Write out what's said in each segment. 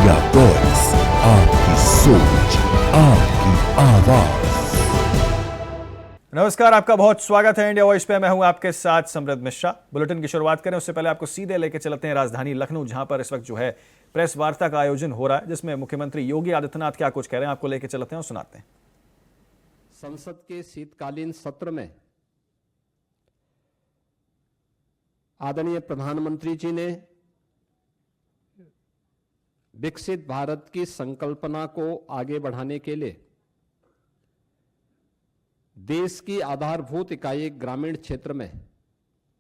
India voice, आपकी सोच, आपकी आवाज। नमस्कार, आपका बहुत स्वागत है इंडिया वॉइस पे। मैं हूं आपके साथ समृद्ध मिश्रा। बुलेटिन की शुरुआत करें उससे पहले आपको सीधे लेके चलते हैं राजधानी लखनऊ, जहां पर इस वक्त जो है प्रेस वार्ता का आयोजन हो रहा है, जिसमें मुख्यमंत्री योगी आदित्यनाथ क्या कुछ कह रहे हैं आपको लेके चलते हैं और सुनाते हैं। संसद के शीतकालीन सत्र में आदरणीय प्रधानमंत्री जी ने विकसित भारत की संकल्पना को आगे बढ़ाने के लिए देश की आधारभूत इकाई ग्रामीण क्षेत्र में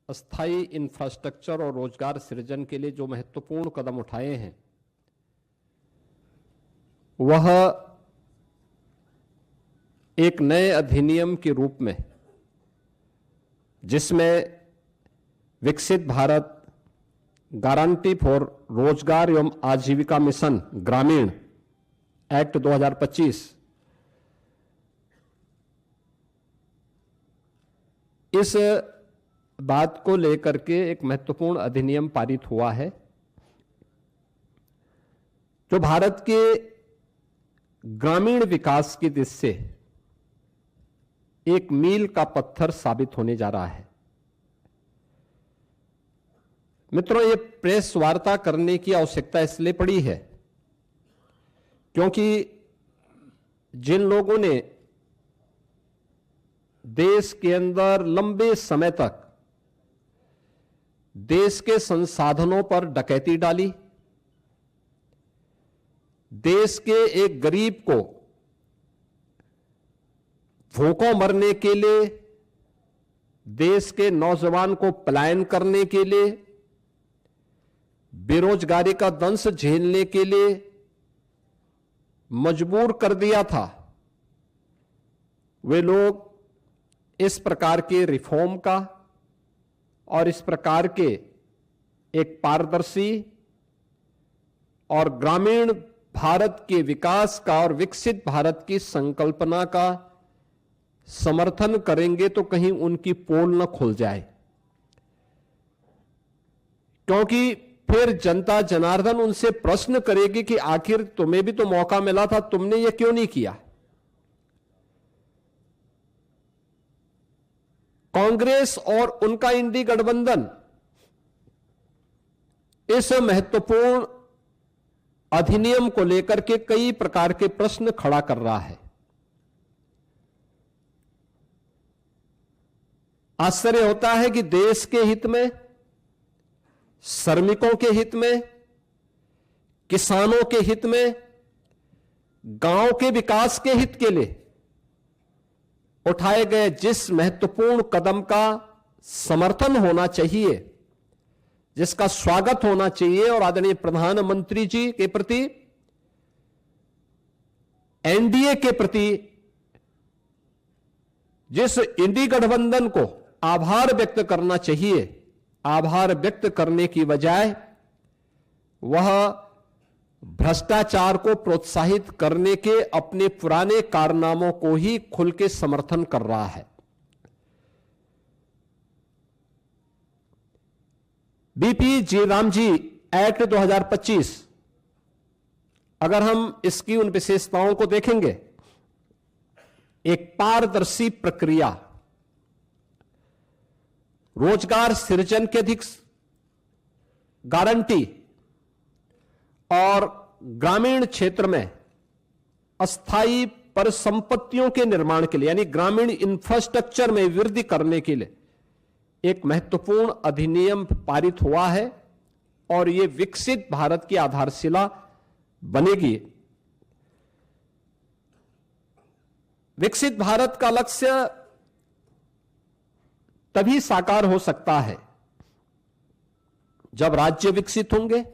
अस्थायी इंफ्रास्ट्रक्चर और रोजगार सृजन के लिए जो महत्वपूर्ण कदम उठाए हैं, वह एक नए अधिनियम के रूप में, जिसमें विकसित भारत गारंटी फॉर रोजगार एवं आजीविका मिशन ग्रामीण एक्ट 2025 इस बात को लेकर के एक महत्वपूर्ण अधिनियम पारित हुआ है, जो भारत के ग्रामीण विकास की दिशा से एक मील का पत्थर साबित होने जा रहा है। मित्रों, ये प्रेस वार्ता करने की आवश्यकता इसलिए पड़ी है क्योंकि जिन लोगों ने देश के अंदर लंबे समय तक देश के संसाधनों पर डकैती डाली, देश के एक गरीब को भूखों मरने के लिए, देश के नौजवान को पलायन करने के लिए, बेरोजगारी का दंश झेलने के लिए मजबूर कर दिया था, वे लोग इस प्रकार के रिफॉर्म का और इस प्रकार के एक पारदर्शी और ग्रामीण भारत के विकास का और विकसित भारत की संकल्पना का समर्थन करेंगे तो कहीं उनकी पोल न खुल जाए, क्योंकि फिर जनता जनार्दन उनसे प्रश्न करेगी कि आखिर तुम्हें भी तो मौका मिला था, तुमने ये क्यों नहीं किया। कांग्रेस और उनका इंडी गठबंधन इस महत्वपूर्ण अधिनियम को लेकर के कई प्रकार के प्रश्न खड़ा कर रहा है। आश्चर्य होता है कि देश के हित में, श्रमिकों के हित में, किसानों के हित में, गांव के विकास के हित के लिए उठाए गए जिस महत्वपूर्ण कदम का समर्थन होना चाहिए, जिसका स्वागत होना चाहिए और आदरणीय प्रधानमंत्री जी के प्रति, एनडीए के प्रति जिस इंडी गठबंधन को आभार व्यक्त करना चाहिए, आभार व्यक्त करने की बजाय वह भ्रष्टाचार को प्रोत्साहित करने के अपने पुराने कारनामों को ही खुल के समर्थन कर रहा है। बीपी जी रामजी एक्ट 2025, अगर हम इसकी उन विशेषताओं को देखेंगे, एक पारदर्शी प्रक्रिया, रोजगार सृजन की अधिक गारंटी और ग्रामीण क्षेत्र में अस्थायी परिसंपत्तियों के निर्माण के लिए, यानी ग्रामीण इंफ्रास्ट्रक्चर में वृद्धि करने के लिए एक महत्वपूर्ण अधिनियम पारित हुआ है और यह विकसित भारत की आधारशिला बनेगी। विकसित भारत का लक्ष्य तभी साकार हो सकता है जब राज्य विकसित होंगे।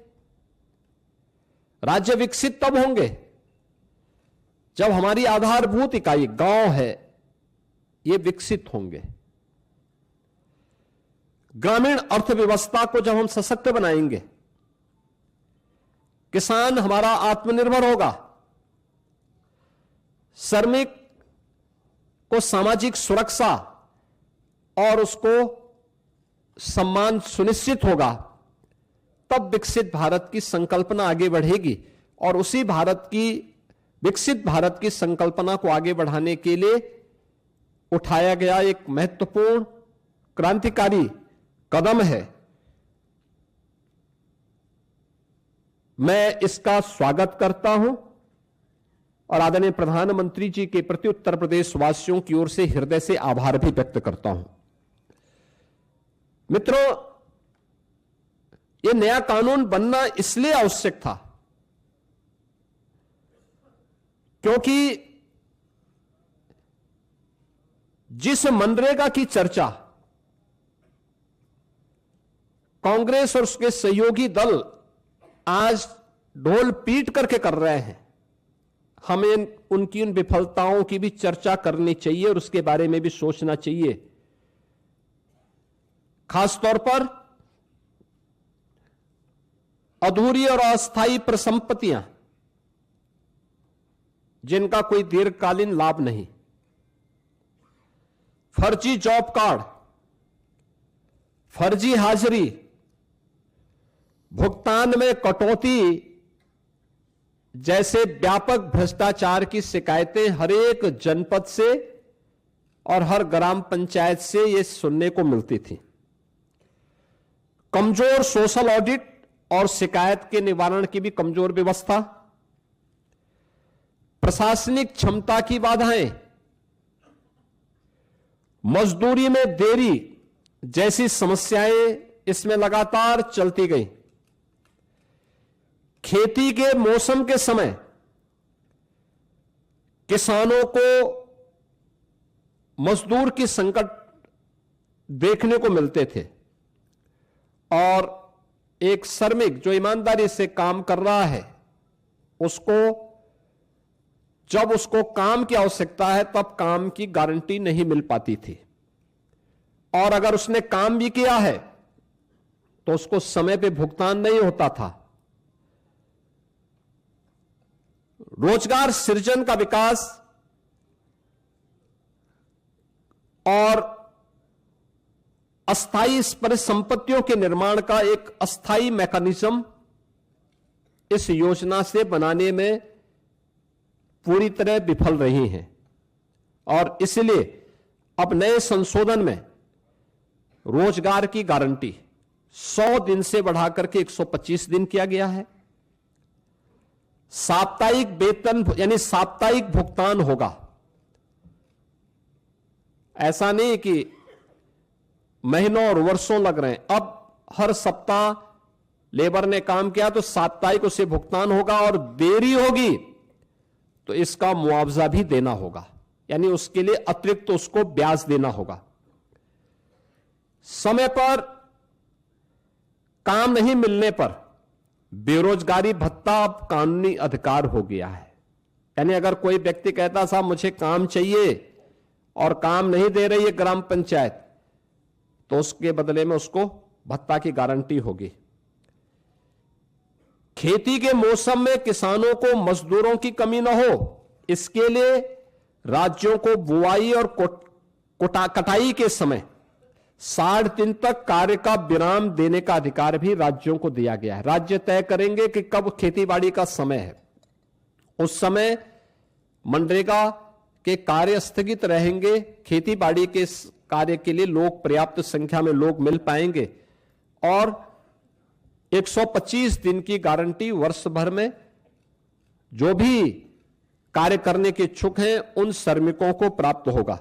राज्य विकसित तब होंगे जब हमारी आधारभूत इकाई गांव है, ये विकसित होंगे। ग्रामीण अर्थव्यवस्था को जब हम सशक्त बनाएंगे, किसान हमारा आत्मनिर्भर होगा, श्रमिक को सामाजिक सुरक्षा और उसको सम्मान सुनिश्चित होगा, तब विकसित भारत की संकल्पना आगे बढ़ेगी। और उसी भारत की, विकसित भारत की संकल्पना को आगे बढ़ाने के लिए उठाया गया एक महत्वपूर्ण क्रांतिकारी कदम है। मैं इसका स्वागत करता हूं और आदरणीय प्रधानमंत्री जी के प्रति उत्तर प्रदेश वासियों की ओर से हृदय से आभार भी व्यक्त करता हूं। मित्रों, यह नया कानून बनना इसलिए आवश्यक था क्योंकि जिस मनरेगा की चर्चा कांग्रेस और उसके सहयोगी दल आज ढोल पीट करके कर रहे हैं, हमें उनकी उन विफलताओं की भी चर्चा करनी चाहिए और उसके बारे में भी सोचना चाहिए। खासतौर पर अधूरी और अस्थायी परिसंपत्तियां जिनका कोई दीर्घकालीन लाभ नहीं, फर्जी जॉब कार्ड, फर्जी हाजिरी, भुगतान में कटौती जैसे व्यापक भ्रष्टाचार की शिकायतें हर एक जनपद से और हर ग्राम पंचायत से ये सुनने को मिलती थी। कमजोर सोशल ऑडिट और शिकायत के निवारण की भी कमजोर व्यवस्था, प्रशासनिक क्षमता की बाधाएं, मजदूरी में देरी जैसी समस्याएं इसमें लगातार चलती गई। खेती के मौसम के समय किसानों को मजदूर की संकट देखने को मिलते थे और एक श्रमिक जो ईमानदारी से काम कर रहा है उसको जब उसको काम की आवश्यकता है तब काम की गारंटी नहीं मिल पाती थी, और अगर उसने काम भी किया है तो उसको समय पे भुगतान नहीं होता था। रोजगार सृजन का विकास और अस्थायी परिसंपत्तियों के निर्माण का एक अस्थायी मैकेनिज्म इस योजना से बनाने में पूरी तरह विफल रही हैं, और इसलिए अब नए संशोधन में रोजगार की गारंटी 100 दिन से बढ़ाकर के 125 दिन किया गया है। साप्ताहिक वेतन यानी साप्ताहिक भुगतान होगा। ऐसा नहीं कि महीनों और वर्षों लग रहे हैं, अब हर सप्ताह लेबर ने काम किया तो साप्ताहिक उसे भुगतान होगा, और देरी होगी तो इसका मुआवजा भी देना होगा, यानी उसके लिए अतिरिक्त उसको ब्याज देना होगा। समय पर काम नहीं मिलने पर बेरोजगारी भत्ता अब कानूनी अधिकार हो गया है। यानी अगर कोई व्यक्ति कहता साहब मुझे काम चाहिए और काम नहीं दे रही है ग्राम पंचायत, तो उसके बदले में उसको भत्ता की गारंटी होगी। खेती के मौसम में किसानों को मजदूरों की कमी न हो, इसके लिए राज्यों को बुआई और कटाई के समय 60 दिन तक कार्य का विराम देने का अधिकार भी राज्यों को दिया गया है। राज्य तय करेंगे कि कब खेतीबाड़ी का समय है, उस समय मनरेगा के कार्य स्थगित रहेंगे, खेतीबाड़ी के कार्य के लिए लोग पर्याप्त संख्या में लोग मिल पाएंगे, और 125 दिन की गारंटी वर्ष भर में जो भी कार्य करने के इच्छुक हैं उन श्रमिकों को प्राप्त होगा।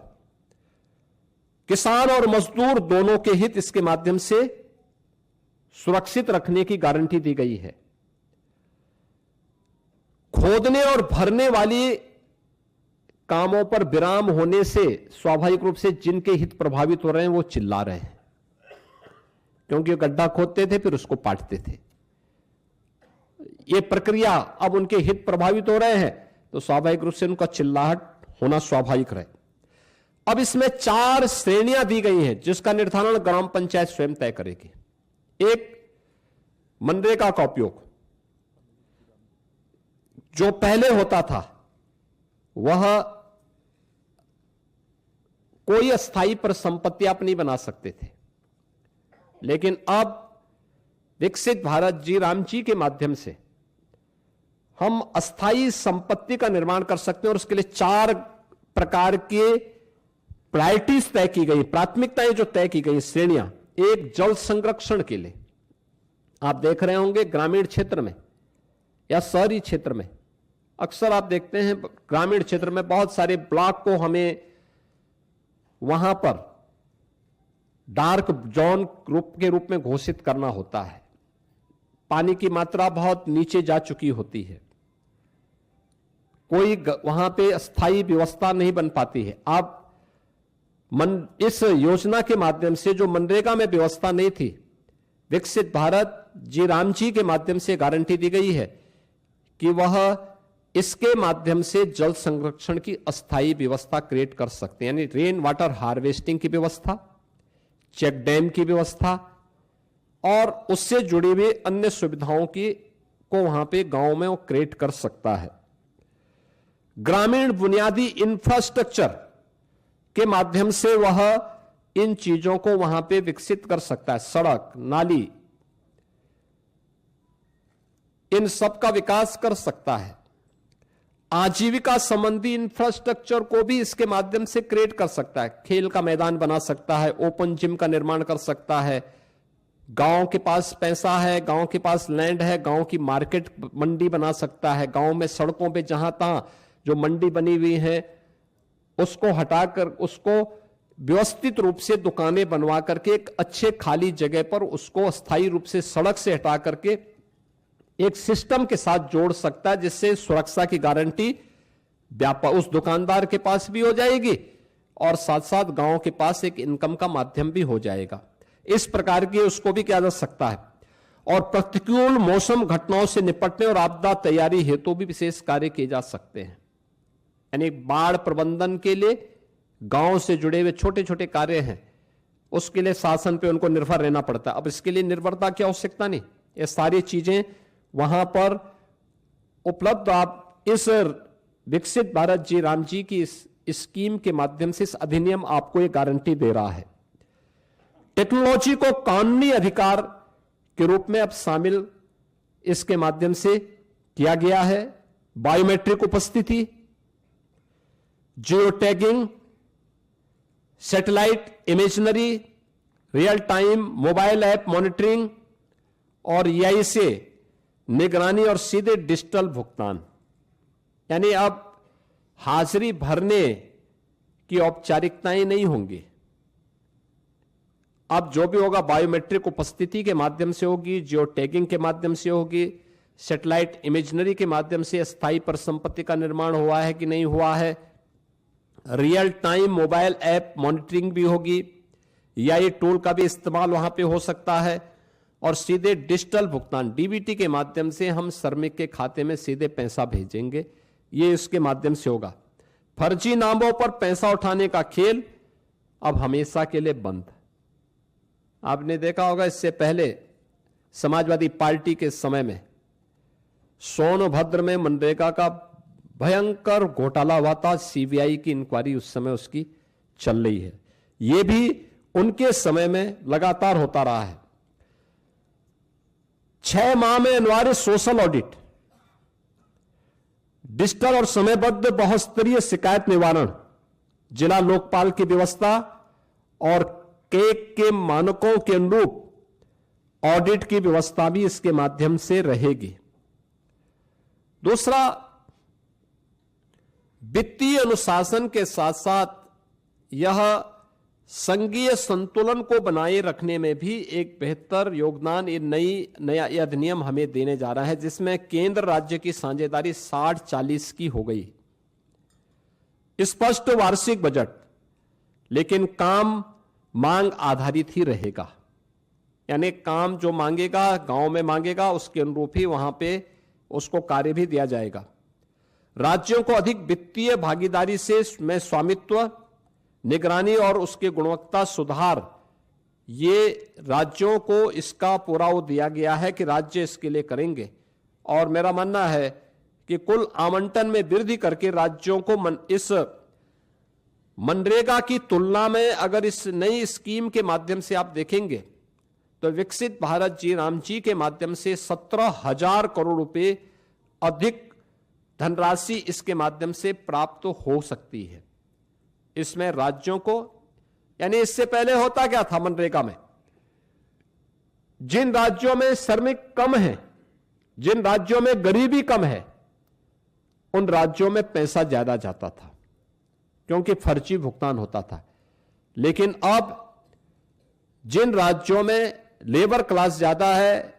किसान और मजदूर दोनों के हित इसके माध्यम से सुरक्षित रखने की गारंटी दी गई है। खोदने और भरने वाली कामों पर विराम होने से स्वाभाविक रूप से जिनके हित प्रभावित हो रहे हैं वो चिल्ला रहे हैं, क्योंकि गड्ढा खोदते थे फिर उसको पाटते थे। ये प्रक्रिया अब उनके हित प्रभावित हो रहे हैं तो स्वाभाविक रूप से उनका चिल्लाहट होना स्वाभाविक रहे। अब इसमें 4 श्रेणियां दी गई हैं जिसका निर्धारण ग्राम पंचायत स्वयं तय करेगी। एक, मनरेगा का उपयोग जो पहले होता था वह कोई अस्थायी परिसंपत्ति आप नहीं बना सकते थे, लेकिन अब विकसित भारत जी राम जी के माध्यम से हम अस्थायी संपत्ति का निर्माण कर सकते हैं और उसके लिए 4 प्रकार के प्रायोरिटीज तय की गई, प्राथमिकताएं जो तय की गई, श्रेणियां। एक, जल संरक्षण के लिए आप देख रहे होंगे ग्रामीण क्षेत्र में या शहरी क्षेत्र में अक्सर आप देखते हैं ग्रामीण क्षेत्र में बहुत सारे ब्लॉक को हमें वहां पर डार्क जोन ग्रुप के रूप में घोषित करना होता है। पानी की मात्रा बहुत नीचे जा चुकी होती है, कोई वहां पे स्थायी व्यवस्था नहीं बन पाती है। अब इस योजना के माध्यम से जो मनरेगा में व्यवस्था नहीं थी, विकसित भारत जी राम जी के माध्यम से गारंटी दी गई है कि वह इसके माध्यम से जल संरक्षण की अस्थायी व्यवस्था क्रिएट कर सकते हैं, यानी रेन वाटर हार्वेस्टिंग की व्यवस्था, चेक डैम की व्यवस्था और उससे जुड़ी हुई अन्य सुविधाओं की को वहां पे गांव में वो क्रिएट कर सकता है। ग्रामीण बुनियादी इंफ्रास्ट्रक्चर के माध्यम से वह इन चीजों को वहां पे विकसित कर सकता है, सड़क, नाली, इन सब का विकास कर सकता है। आजीविका संबंधी इंफ्रास्ट्रक्चर को भी इसके माध्यम से क्रिएट कर सकता है, खेल का मैदान बना सकता है, ओपन जिम का निर्माण कर सकता है। गांव के पास पैसा है, गांव के पास लैंड है, गांव की मार्केट मंडी बना सकता है। गांव में सड़कों पे जहां तहां जो मंडी बनी हुई है उसको हटाकर उसको व्यवस्थित रूप से दुकानें बनवा करके एक अच्छे खाली जगह पर उसको अस्थायी रूप से सड़क से हटा करके एक सिस्टम के साथ जोड़ सकता है, जिससे सुरक्षा की गारंटी व्यापार उस दुकानदार के पास भी हो जाएगी और साथ साथ गांव के पास एक इनकम का माध्यम भी हो जाएगा। इस प्रकार की उसको भी किया जा सकता है। और प्रतिकूल मौसम घटनाओं से निपटने और आपदा तैयारी हेतु भी विशेष कार्य किए जा सकते हैं, यानी बाढ़ प्रबंधन के लिए गांव से जुड़े हुए छोटे छोटे कार्य हैं, उसके लिए शासन पे उनको निर्भर रहना पड़ता है। अब इसके लिए निर्भरता की आवश्यकता नहीं, ये सारी चीजें वहां पर उपलब्ध। आप इस विकसित भारत जी राम जी की इस स्कीम के माध्यम से इस अधिनियम आपको ये गारंटी दे रहा है। टेक्नोलॉजी को कानूनी अधिकार के रूप में अब शामिल इसके माध्यम से किया गया है। बायोमेट्रिक उपस्थिति, geo tagging, satellite imaginary, real time mobile app monitoring और EI से निगरानी और सीधे डिजिटल भुगतान, यानी अब हाजिरी भरने की औपचारिकताएं नहीं होंगी। अब जो भी होगा बायोमेट्रिक उपस्थिति के माध्यम से होगी, जियो टैगिंग के माध्यम से होगी, सैटेलाइट इमेजनरी के माध्यम से स्थायी परिसंपत्ति का निर्माण हुआ है कि नहीं हुआ है, real time mobile app monitoring भी होगी, EI टूल का भी इस्तेमाल वहां पे हो सकता है और सीधे डिजिटल भुगतान DBT के माध्यम से हम श्रमिक के खाते में सीधे पैसा भेजेंगे, ये इसके माध्यम से होगा। फर्जी नामों पर पैसा उठाने का खेल अब हमेशा के लिए बंद। आपने देखा होगा इससे पहले समाजवादी पार्टी के समय में सोनभद्र में मनरेगा का भयंकर घोटाला हुआ था, CBI की इंक्वायरी उस समय उसकी चल रही है। यह भी उनके समय में लगातार होता रहा है। 6 माह में अनिवार्य सोशल ऑडिट, डिजिटल और समयबद्ध बहुस्तरीय शिकायत निवारण, जिला लोकपाल की व्यवस्था और केक के मानकों के अनुरूप ऑडिट की व्यवस्था भी इसके माध्यम से रहेगी। दूसरा, वित्तीय अनुशासन के साथ साथ यह संघीय संतुलन को बनाए रखने में भी एक बेहतर योगदान ये नया अधिनियम हमें देने जा रहा है, जिसमें केंद्र राज्य की साझेदारी 60-40 की हो गई। स्पष्ट वार्षिक बजट, लेकिन काम मांग आधारित ही रहेगा, यानी काम जो मांगेगा गांव में मांगेगा उसके अनुरूप ही वहां पे उसको कार्य भी दिया जाएगा। राज्यों को अधिक वित्तीय भागीदारी से में स्वामित्व, निगरानी और उसके गुणवत्ता सुधार, ये राज्यों को इसका पूरा वो दिया गया है कि राज्य इसके लिए करेंगे। और मेरा मानना है कि कुल आवंटन में वृद्धि करके राज्यों को इस मनरेगा की तुलना में अगर इस नई स्कीम के माध्यम से आप देखेंगे तो विकसित भारत जी राम जी के माध्यम से 17,000 करोड़ रुपए अधिक धनराशि इसके माध्यम से प्राप्त हो सकती है। इसमें राज्यों को, यानी इससे पहले होता क्या था मनरेगा में, जिन राज्यों में श्रमिक कम है, जिन राज्यों में गरीबी कम है, उन राज्यों में पैसा ज्यादा जाता था क्योंकि फर्जी भुगतान होता था। लेकिन अब जिन राज्यों में लेबर क्लास ज्यादा है,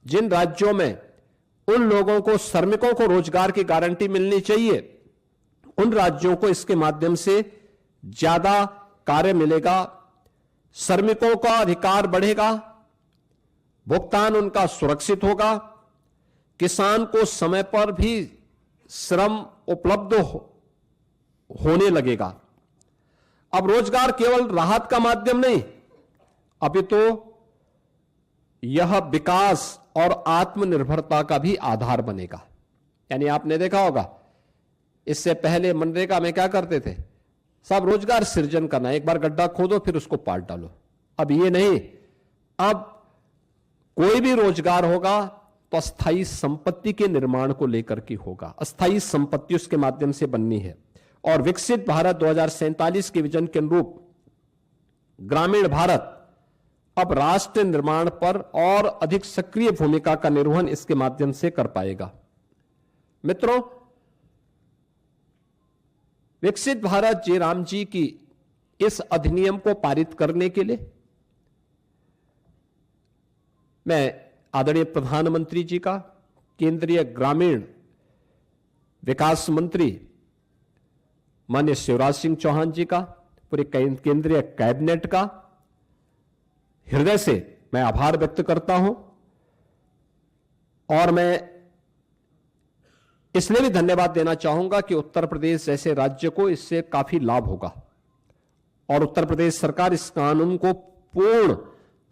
जिन राज्यों में उन लोगों को, श्रमिकों को रोजगार की गारंटी मिलनी चाहिए, उन राज्यों को इसके माध्यम से ज्यादा कार्य मिलेगा, श्रमिकों का अधिकार बढ़ेगा, भुगतान उनका सुरक्षित होगा, किसान को समय पर भी श्रम उपलब्ध होने लगेगा। अब रोजगार केवल राहत का माध्यम नहीं, अभी तो यह विकास और आत्मनिर्भरता का भी आधार बनेगा। यानी आपने देखा होगा, इससे पहले मनरेगा में क्या करते थे, सब रोजगार सृजन करना, एक बार गड्ढा खोदो फिर उसको पाट डालो। अब ये नहीं, अब कोई भी रोजगार होगा तो अस्थायी संपत्ति के निर्माण को लेकर के होगा, अस्थायी संपत्ति उसके माध्यम से बननी है। और विकसित भारत 2047 के विजन के अनुरूप ग्रामीण भारत अब राष्ट्र निर्माण पर और अधिक सक्रिय भूमिका का निर्वहन इसके माध्यम से कर पाएगा। मित्रों, विकसित भारत जी राम जी की इस अधिनियम को पारित करने के लिए मैं आदरणीय प्रधानमंत्री जी का, केंद्रीय ग्रामीण विकास मंत्री माननीय शिवराज सिंह चौहान जी का, पूरे केंद्रीय कैबिनेट का हृदय से मैं आभार व्यक्त करता हूं। और मैं इसलिए भी धन्यवाद देना चाहूंगा कि उत्तर प्रदेश जैसे राज्य को इससे काफी लाभ होगा और उत्तर प्रदेश सरकार इस कानून को पूर्ण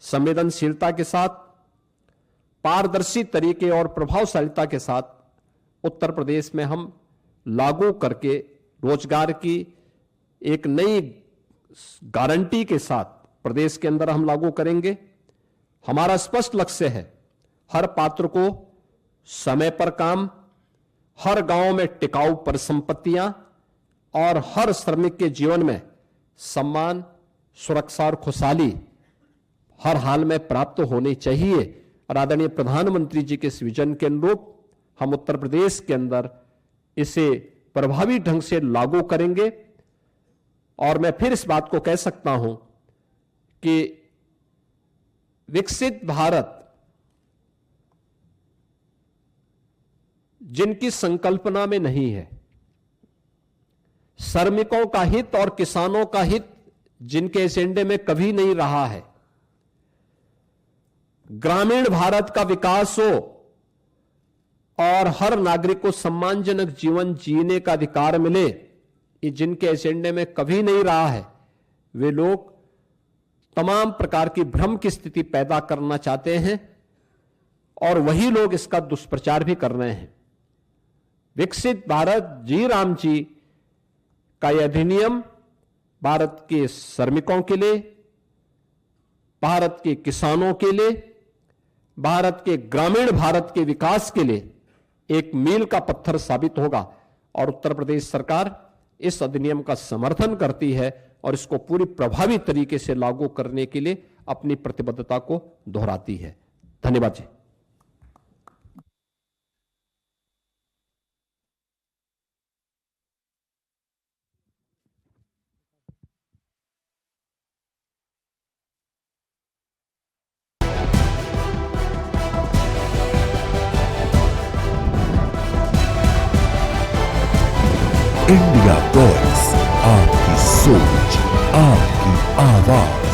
संवेदनशीलता के साथ, पारदर्शी तरीके और प्रभावशीलता के साथ उत्तर प्रदेश में हम लागू करके रोजगार की एक नई गारंटी के साथ प्रदेश के अंदर हम लागू करेंगे। हमारा स्पष्ट लक्ष्य है, हर पात्र को समय पर काम, हर गांव में टिकाऊ परिसंपत्तियां और हर श्रमिक के जीवन में सम्मान, सुरक्षा और खुशहाली हर हाल में प्राप्त होनी चाहिए। और आदरणीय प्रधानमंत्री जी के इस विजन के अनुरूप हम उत्तर प्रदेश के अंदर इसे प्रभावी ढंग से लागू करेंगे। और मैं फिर इस बात को कह सकता हूं कि विकसित भारत जिनकी संकल्पना में नहीं है, श्रमिकों का हित और किसानों का हित जिनके एजेंडे में कभी नहीं रहा है, ग्रामीण भारत का विकास हो और हर नागरिक को सम्मानजनक जीवन जीने का अधिकार मिले, ये जिनके एजेंडे में कभी नहीं रहा है, वे लोग तमाम प्रकार की भ्रम की स्थिति पैदा करना चाहते हैं और वही लोग इसका दुष्प्रचार भी कर रहे हैं। विकसित भारत जी राम जी का यह अधिनियम भारत के श्रमिकों के लिए, भारत के किसानों के लिए, भारत के ग्रामीण भारत के विकास के लिए एक मील का पत्थर साबित होगा। और उत्तर प्रदेश सरकार इस अधिनियम का समर्थन करती है और इसको पूरी प्रभावी तरीके से लागू करने के लिए अपनी प्रतिबद्धता को दोहराती है। धन्यवाद जी। इंडिया वॉइस, आपकी सोच, आपकी आवाज।